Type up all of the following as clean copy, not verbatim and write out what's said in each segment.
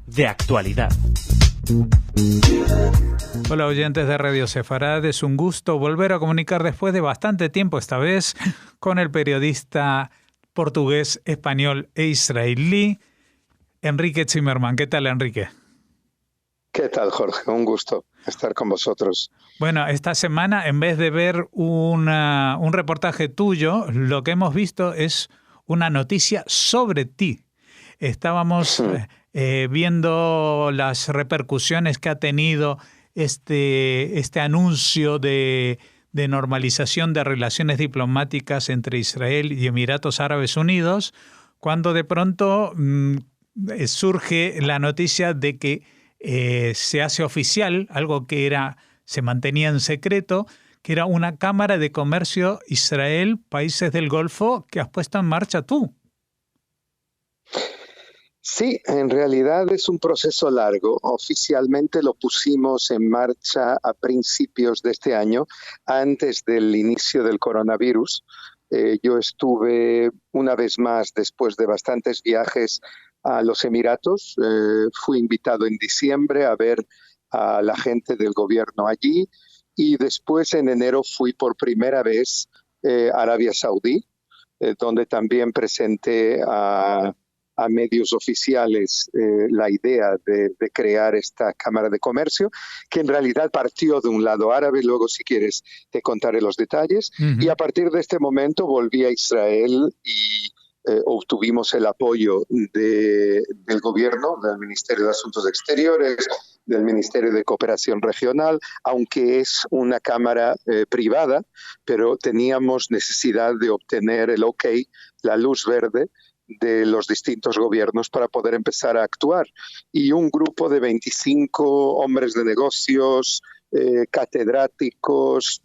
De actualidad. Hola oyentes de Radio Sefarad, es un gusto volver a comunicar después de bastante tiempo, esta vez con el periodista portugués, español e israelí, Enrique Zimmerman. ¿Qué tal, Enrique? ¿Qué tal, Jorge? Un gusto estar con vosotros. Bueno, esta semana, en vez de ver un reportaje tuyo, lo que hemos visto es una noticia sobre ti. Estábamos viendo las repercusiones que ha tenido este anuncio de normalización de relaciones diplomáticas entre Israel y Emiratos Árabes Unidos, cuando de pronto surge la noticia de que se hace oficial algo que se mantenía en secreto, que era una Cámara de Comercio Israel-Países del Golfo que has puesto en marcha tú. Sí, en realidad es un proceso largo. Oficialmente lo pusimos en marcha a principios de este año, antes del inicio del coronavirus. Yo estuve una vez más, después de bastantes viajes a los Emiratos. Fui invitado en diciembre a ver a la gente del gobierno allí y después en enero fui por primera vez a Arabia Saudí, donde también presenté a medios oficiales la idea de crear esta Cámara de Comercio, que en realidad partió de un lado árabe. Luego, si quieres, te contaré los detalles. Y a partir de este momento volví a Israel y obtuvimos el apoyo del gobierno, del Ministerio de Asuntos Exteriores, del Ministerio de Cooperación Regional, aunque es una cámara privada, pero teníamos necesidad de obtener el OK, la luz verde, de los distintos gobiernos para poder empezar a actuar. Y un grupo de 25 hombres de negocios, catedráticos,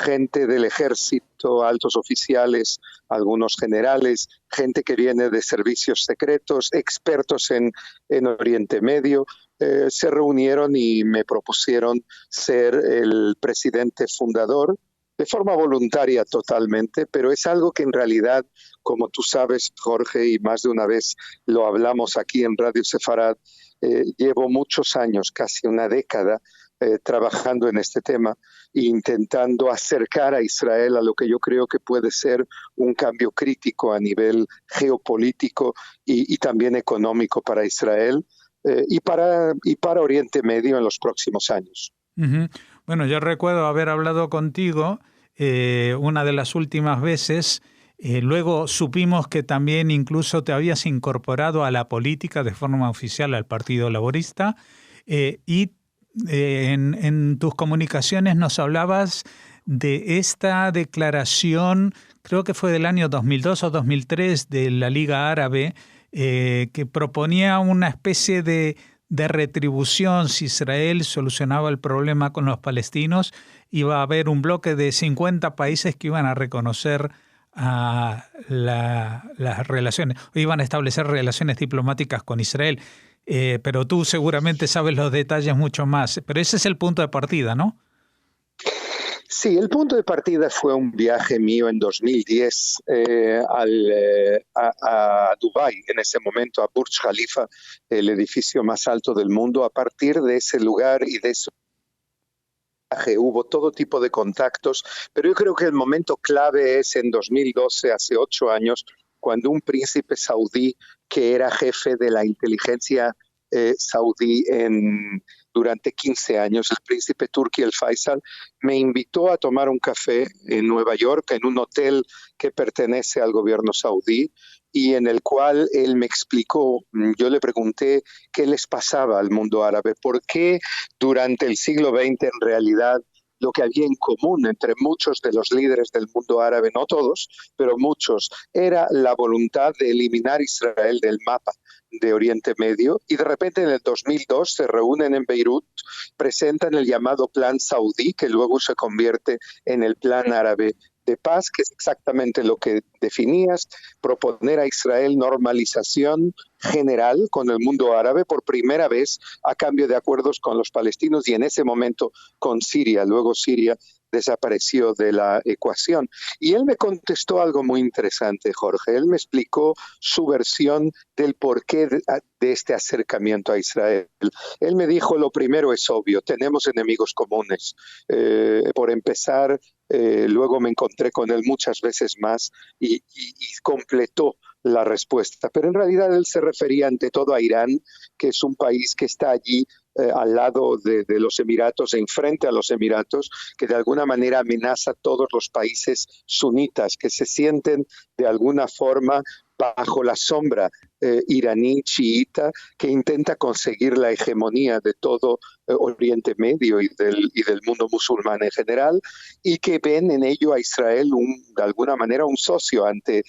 gente del ejército, altos oficiales, algunos generales, gente que viene de servicios secretos, expertos en Oriente Medio, se reunieron y me propusieron ser el presidente fundador, de forma voluntaria totalmente, pero es algo que en realidad, como tú sabes, Jorge, y más de una vez lo hablamos aquí en Radio Sefarad, llevo muchos años, casi una década, trabajando en este tema e intentando acercar a Israel a lo que yo creo que puede ser un cambio crítico a nivel geopolítico y también económico para Israel y para Oriente Medio en los próximos años. Uh-huh. Bueno, yo recuerdo haber hablado contigo una de las últimas veces. Luego supimos que también incluso te habías incorporado a la política de forma oficial al Partido Laborista y en tus comunicaciones nos hablabas de esta declaración, creo que fue del año 2002 o 2003, de la Liga Árabe, que proponía una especie de retribución. Si Israel solucionaba el problema con los palestinos, iba a haber un bloque de 50 países que iban a reconocer las relaciones, o iban a establecer relaciones diplomáticas con Israel. Pero tú seguramente sabes los detalles mucho más. Pero ese es el punto de partida, ¿no? Sí, el punto de partida fue un viaje mío en 2010 a Dubái, en ese momento a Burj Khalifa, el edificio más alto del mundo. A partir de ese lugar y de ese viaje hubo todo tipo de contactos, pero yo creo que el momento clave es en 2012, hace 8 años, cuando un príncipe saudí que era jefe de la inteligencia saudí durante 15 años, el príncipe Turki El Faisal, me invitó a tomar un café en Nueva York, en un hotel que pertenece al gobierno saudí, y en el cual él me explicó, yo le pregunté qué les pasaba al mundo árabe, por qué durante el siglo XX en realidad lo que había en común entre muchos de los líderes del mundo árabe, no todos, pero muchos, era la voluntad de eliminar Israel del mapa de Oriente Medio, y de repente en el 2002 se reúnen en Beirut, presentan el llamado Plan Saudí, que luego se convierte en el Plan Árabe de Paz, que es exactamente lo que definías, proponer a Israel normalización general con el mundo árabe por primera vez a cambio de acuerdos con los palestinos y en ese momento con Siria. Luego Siria desapareció de la ecuación. Y él me contestó algo muy interesante, Jorge. Él me explicó su versión del porqué de este acercamiento a Israel. Él me dijo, lo primero es obvio, tenemos enemigos comunes. Por empezar, luego me encontré con él muchas veces más y completó la respuesta. Pero en realidad él se refería ante todo a Irán, que es un país que está allí al lado de los Emiratos, enfrente a los Emiratos, que de alguna manera amenaza a todos los países sunitas, que se sienten de alguna forma bajo la sombra iraní chiita, que intenta conseguir la hegemonía de todo Oriente Medio y del mundo musulmán en general, y que ven en ello a Israel de alguna manera un socio ante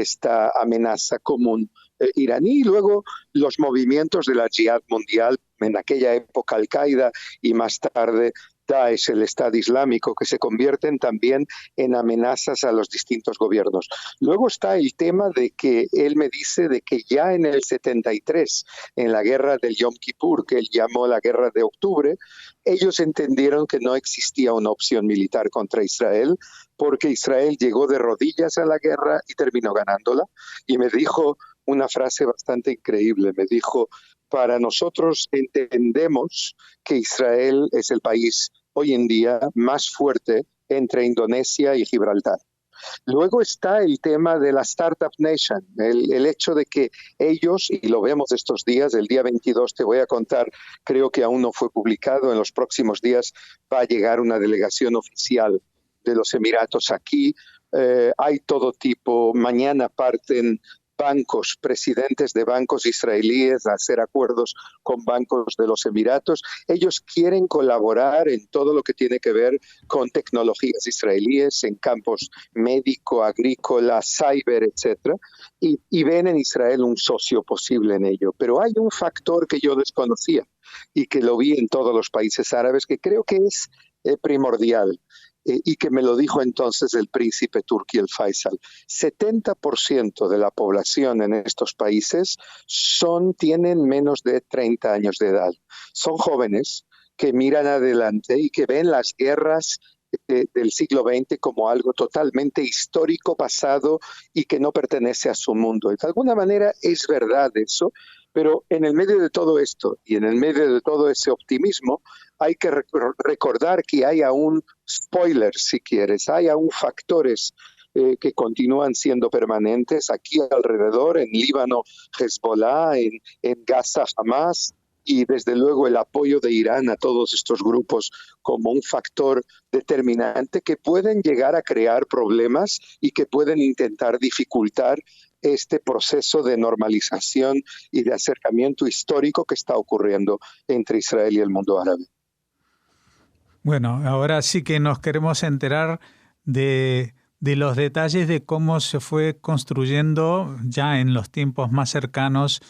esta amenaza común iraní. Y luego los movimientos de la Jihad mundial, en aquella época Al-Qaeda y más tarde Daesh, el Estado Islámico, que se convierten también en amenazas a los distintos gobiernos. Luego está el tema de que él me dice de que ya en el 73, en la guerra del Yom Kippur, que él llamó la guerra de octubre, ellos entendieron que no existía una opción militar contra Israel, porque Israel llegó de rodillas a la guerra y terminó ganándola. Y me dijo una frase bastante increíble, me dijo: para nosotros entendemos que Israel es el país hoy en día más fuerte entre Indonesia y Gibraltar. Luego está el tema de la Startup Nation, el hecho de que ellos, y lo vemos estos días, el día 22 te voy a contar, creo que aún no fue publicado, en los próximos días va a llegar una delegación oficial de los Emiratos aquí, hay todo tipo, mañana parten bancos, presidentes de bancos israelíes a hacer acuerdos con bancos de los Emiratos. Ellos quieren colaborar en todo lo que tiene que ver con tecnologías israelíes en campos médico, agrícola, cyber, etcétera, y ven en Israel un socio posible en ello. Pero hay un factor que yo desconocía y que lo vi en todos los países árabes, que creo que es primordial. Y que me lo dijo entonces el príncipe turqui, el Faisal. 70% de la población en estos países tienen menos de 30 años de edad. Son jóvenes que miran adelante y que ven las guerras del siglo XX como algo totalmente histórico, pasado y que no pertenece a su mundo. Y de alguna manera es verdad eso, pero en el medio de todo esto y en el medio de todo ese optimismo, hay que recordar que hay aún spoilers, si quieres, hay aún factores que continúan siendo permanentes aquí alrededor, en Líbano, Hezbollah, en Gaza, Hamas, y desde luego el apoyo de Irán a todos estos grupos como un factor determinante que pueden llegar a crear problemas y que pueden intentar dificultar este proceso de normalización y de acercamiento histórico que está ocurriendo entre Israel y el mundo árabe. Bueno, ahora sí que nos queremos enterar de los detalles de cómo se fue construyendo ya en los tiempos más cercanos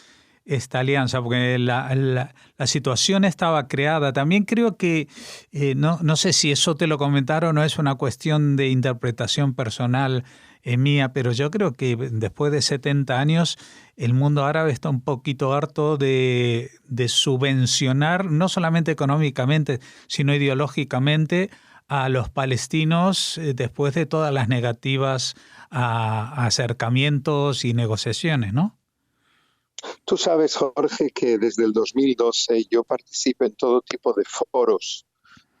esta alianza, porque la situación estaba creada. También creo que, no sé si eso te lo comentaron o es una cuestión de interpretación personal mía, pero yo creo que después de 70 años el mundo árabe está un poquito harto de subvencionar, no solamente económicamente, sino ideológicamente, a los palestinos después de todas las negativas a acercamientos y negociaciones, ¿no? Tú sabes, Jorge, que desde el 2012 yo participo en todo tipo de foros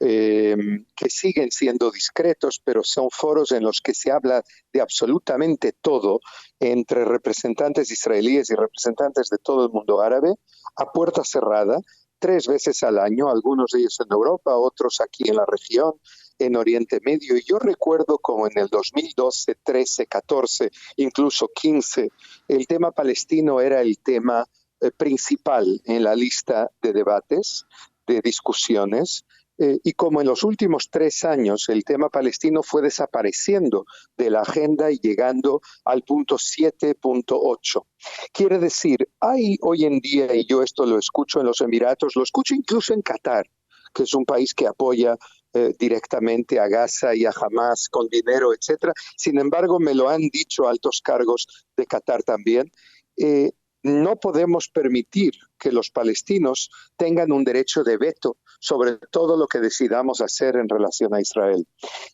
que siguen siendo discretos, pero son foros en los que se habla de absolutamente todo entre representantes israelíes y representantes de todo el mundo árabe, a puerta cerrada, 3 veces al año, algunos de ellos en Europa, otros aquí en la región, en Oriente Medio. Y yo recuerdo como en el 2012, 13, 14, incluso 15, el tema palestino era el tema principal en la lista de debates, de discusiones, y como en los últimos 3 años el tema palestino fue desapareciendo de la agenda y llegando al punto 7.8. Quiere decir, hay hoy en día, y yo esto lo escucho en los Emiratos, lo escucho incluso en Qatar, que es un país que apoya directamente a Gaza y a Hamas con dinero, etcétera. Sin embargo, me lo han dicho altos cargos de Qatar también. no podemos permitir que los palestinos tengan un derecho de veto sobre todo lo que decidamos hacer en relación a Israel.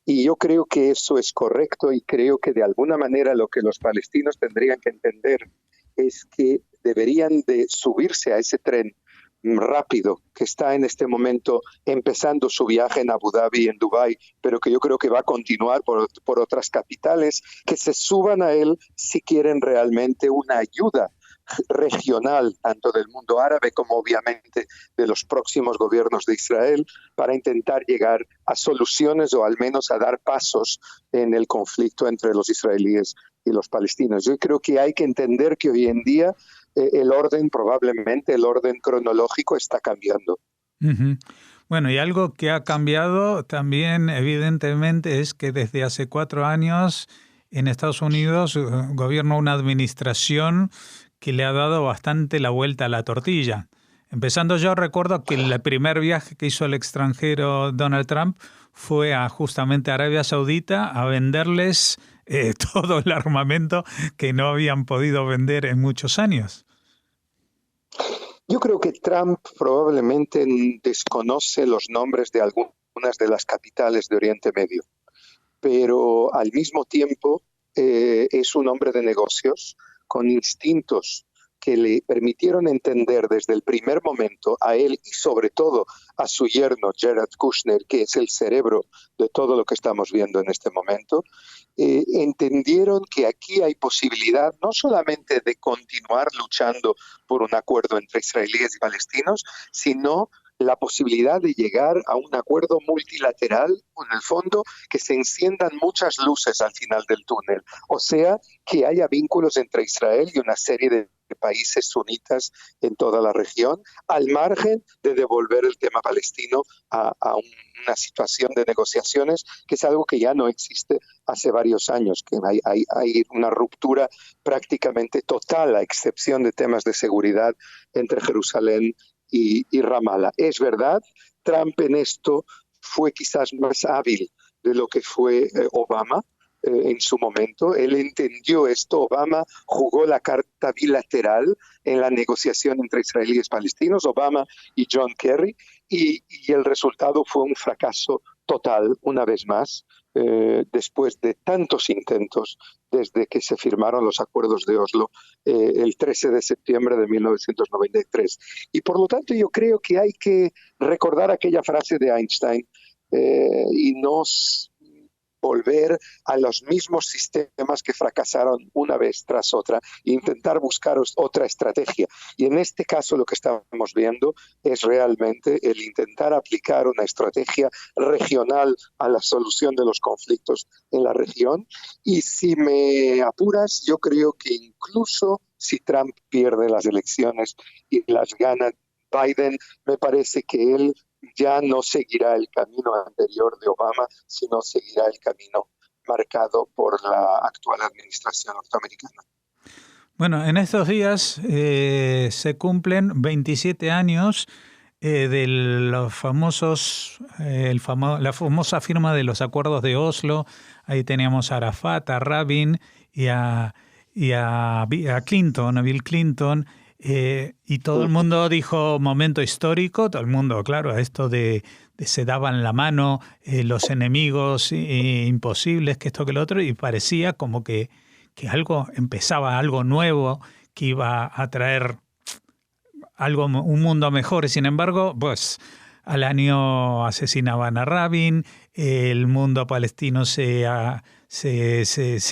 Y yo creo que eso es correcto y creo que de alguna manera lo que los palestinos tendrían que entender es que deberían de subirse a ese tren rápido que está en este momento empezando su viaje en Abu Dhabi, en Dubái, pero que yo creo que va a continuar por otras capitales, que se suban a él si quieren realmente una ayuda regional, tanto del mundo árabe como obviamente de los próximos gobiernos de Israel, para intentar llegar a soluciones o al menos a dar pasos en el conflicto entre los israelíes y los palestinos. Yo creo que hay que entender que hoy en día probablemente el orden cronológico está cambiando. Uh-huh. Bueno, y algo que ha cambiado también, evidentemente, es que desde hace 4 años en Estados Unidos gobierna una administración que le ha dado bastante la vuelta a la tortilla. Empezando, yo recuerdo que el primer viaje que hizo al extranjero Donald Trump fue justamente a Arabia Saudita a venderles todo el armamento que no habían podido vender en muchos años. Yo creo que Trump probablemente desconoce los nombres de algunas de las capitales de Oriente Medio, pero al mismo tiempo es un hombre de negocios con instintos que le permitieron entender desde el primer momento a él y sobre todo a su yerno Jared Kushner, que es el cerebro de todo lo que estamos viendo en este momento, entendieron que aquí hay posibilidad no solamente de continuar luchando por un acuerdo entre israelíes y palestinos, sino la posibilidad de llegar a un acuerdo multilateral, en el fondo, que se enciendan muchas luces al final del túnel. O sea, que haya vínculos entre Israel y una serie de países sunitas en toda la región, al margen de devolver el tema palestino a una situación de negociaciones, que es algo que ya no existe hace varios años, que hay una ruptura prácticamente total, a excepción de temas de seguridad, entre Jerusalén y Ramallah. Es verdad, Trump en esto fue quizás más hábil de lo que fue Obama en su momento. Él entendió esto. Obama jugó la carta bilateral en la negociación entre israelíes y palestinos, Obama y John Kerry, y el resultado fue un fracaso total, una vez más, después de tantos intentos desde que se firmaron los acuerdos de Oslo el 13 de septiembre de 1993. Y por lo tanto yo creo que hay que recordar aquella frase de Einstein y no volver a los mismos sistemas que fracasaron una vez tras otra e intentar buscar otra estrategia. Y en este caso lo que estamos viendo es realmente el intentar aplicar una estrategia regional a la solución de los conflictos en la región. Y si me apuras, yo creo que incluso si Trump pierde las elecciones y las gana Biden, me parece que él ya no seguirá el camino anterior de Obama, sino seguirá el camino marcado por la actual administración norteamericana. Bueno, en estos días se cumplen 27 años de los famosos, la famosa firma de los acuerdos de Oslo. Ahí teníamos a Arafat, a Rabin y a Clinton, a Bill Clinton. Y todo el mundo dijo momento histórico, todo el mundo, claro, esto de se daban la mano los enemigos imposibles, que esto que lo otro, y parecía como que empezaba algo nuevo, que iba a traer un mundo mejor. Sin embargo, pues al año asesinaban a Rabin, el mundo palestino se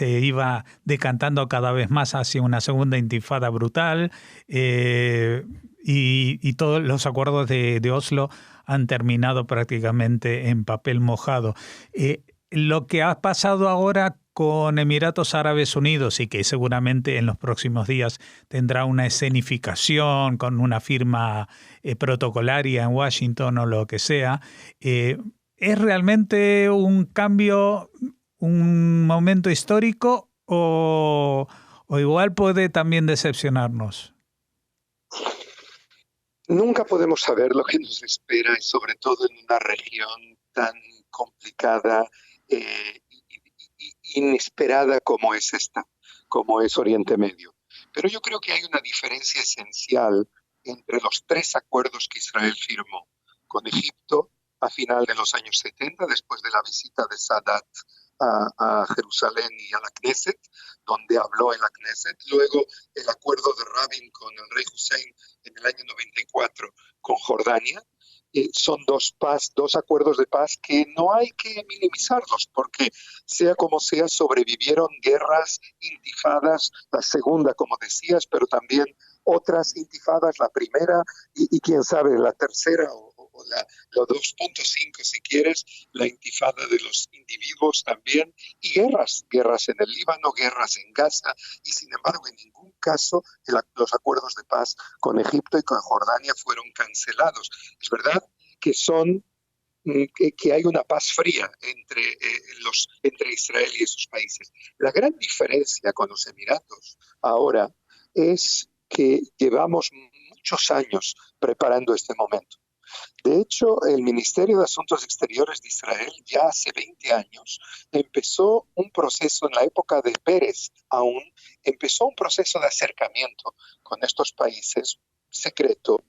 iba decantando cada vez más hacia una segunda intifada brutal y todos los acuerdos de Oslo han terminado prácticamente en papel mojado. Lo que ha pasado ahora con Emiratos Árabes Unidos y que seguramente en los próximos días tendrá una escenificación con una firma protocolaria en Washington o lo que sea, ¿es realmente un cambio, un momento histórico o igual puede también decepcionarnos? Nunca podemos saber lo que nos espera, y sobre todo en una región tan complicada inesperada como es esta, como es Oriente Medio. Pero yo creo que hay una diferencia esencial entre los 3 acuerdos que Israel firmó con Egipto a final de los años 70, después de la visita de Sadat a Jerusalén y a la Knesset, donde habló en la Knesset. Luego el acuerdo de Rabin con el rey Hussein en el año 94 con Jordania. Son dos acuerdos de paz que no hay que minimizarlos, porque sea como sea, sobrevivieron guerras, intifadas, la segunda, como decías, pero también otras intifadas, la primera y quién sabe, la tercera o la 2.5 si quieres, la intifada de los individuos también, y guerras en el Líbano, guerras en Gaza, y sin embargo en ningún caso los acuerdos de paz con Egipto y con Jordania fueron cancelados. Es verdad que que hay una paz fría entre Israel y esos países. La gran diferencia con los Emiratos ahora es que llevamos muchos años preparando este momento. De hecho, el Ministerio de Asuntos Exteriores de Israel ya hace 20 años empezó un proceso, en la época de Pérez aún, empezó un proceso de acercamiento con estos países secreto,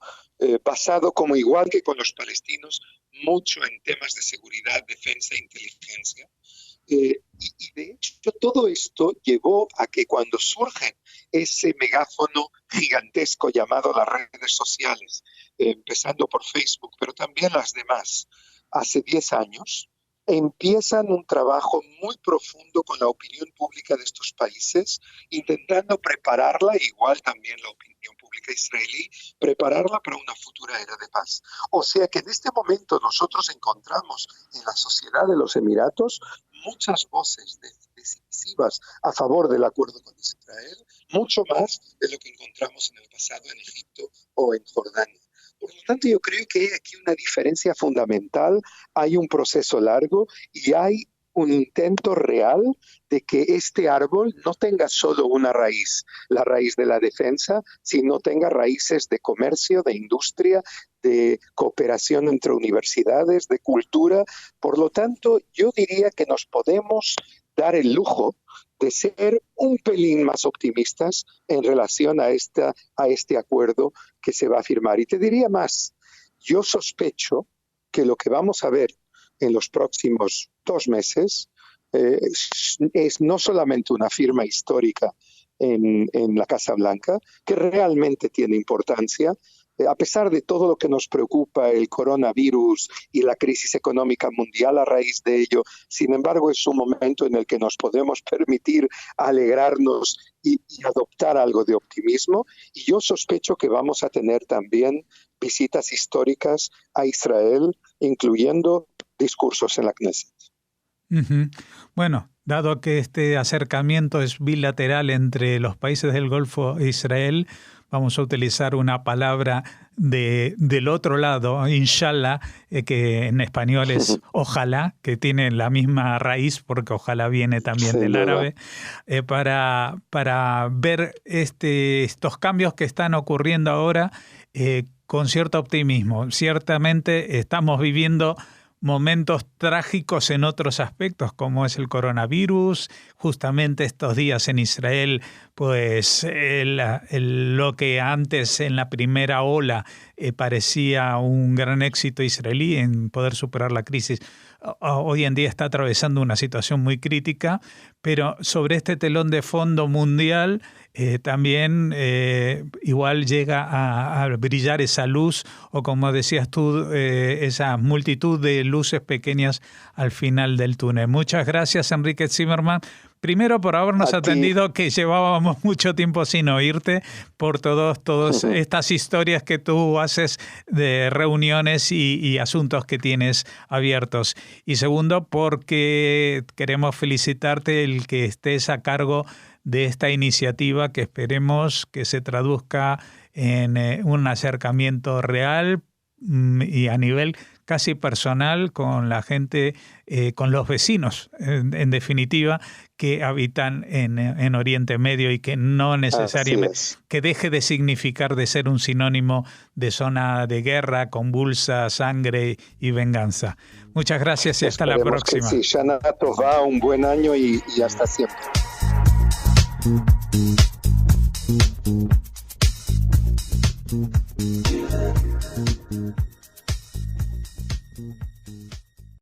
basado como igual que con los palestinos, mucho en temas de seguridad, defensa e inteligencia. Y de hecho todo esto llevó a que cuando surge ese megáfono gigantesco llamado las redes sociales, empezando por Facebook, pero también las demás, hace 10 años, empiezan un trabajo muy profundo con la opinión pública de estos países, intentando prepararla, igual también la opinión pública israelí, prepararla para una futura era de paz. O sea que en este momento nosotros encontramos en la sociedad de los Emiratos muchas voces decisivas a favor del acuerdo con Israel, mucho más de lo que encontramos en el pasado en Egipto o en Jordania. Por lo tanto, yo creo que hay aquí una diferencia fundamental, hay un proceso largo y hay un intento real de que este árbol no tenga solo una raíz, la raíz de la defensa, sino tenga raíces de comercio, de industria, de cooperación entre universidades, de cultura. Por lo tanto, yo diría que nos podemos dar el lujo de ser un pelín más optimistas en relación a este acuerdo que se va a firmar. Y te diría más, yo sospecho que lo que vamos a ver en los próximos 2 meses es no solamente una firma histórica en la Casa Blanca, que realmente tiene importancia, a pesar de todo lo que nos preocupa, el coronavirus y la crisis económica mundial a raíz de ello, sin embargo es un momento en el que nos podemos permitir alegrarnos y adoptar algo de optimismo, y yo sospecho que vamos a tener también visitas históricas a Israel, incluyendo discursos en la Knesset. Uh-huh. Bueno, dado que este acercamiento es bilateral entre los países del Golfo e Israel, vamos a utilizar una palabra del otro lado, inshallah, que en español es ojalá, que tiene la misma raíz, porque ojalá viene también del árabe, para ver estos cambios que están ocurriendo ahora con cierto optimismo. Ciertamente estamos viviendo momentos trágicos en otros aspectos, como es el coronavirus. Justamente estos días en Israel, pues lo que antes en la primera ola parecía un gran éxito israelí en poder superar la crisis, hoy en día está atravesando una situación muy crítica, pero sobre este telón de fondo mundial también igual llega a brillar esa luz, o como decías tú, esa multitud de luces pequeñas al final del túnel. Muchas gracias, Enrique Zimmerman. Primero por habernos atendido, que llevábamos mucho tiempo sin oírte, por todas estas historias que tú haces de reuniones y asuntos que tienes abiertos. Y segundo, porque queremos felicitarte el que estés a cargo de esta iniciativa, que esperemos que se traduzca en un acercamiento real y a nivel casi personal con la gente, con los vecinos, en definitiva, que habitan en Oriente Medio, y que no necesariamente, que deje de significar de ser un sinónimo de zona de guerra, convulsa, sangre y venganza. Muchas gracias y hasta la próxima. Sí, Shana Tova, un buen año y hasta siempre.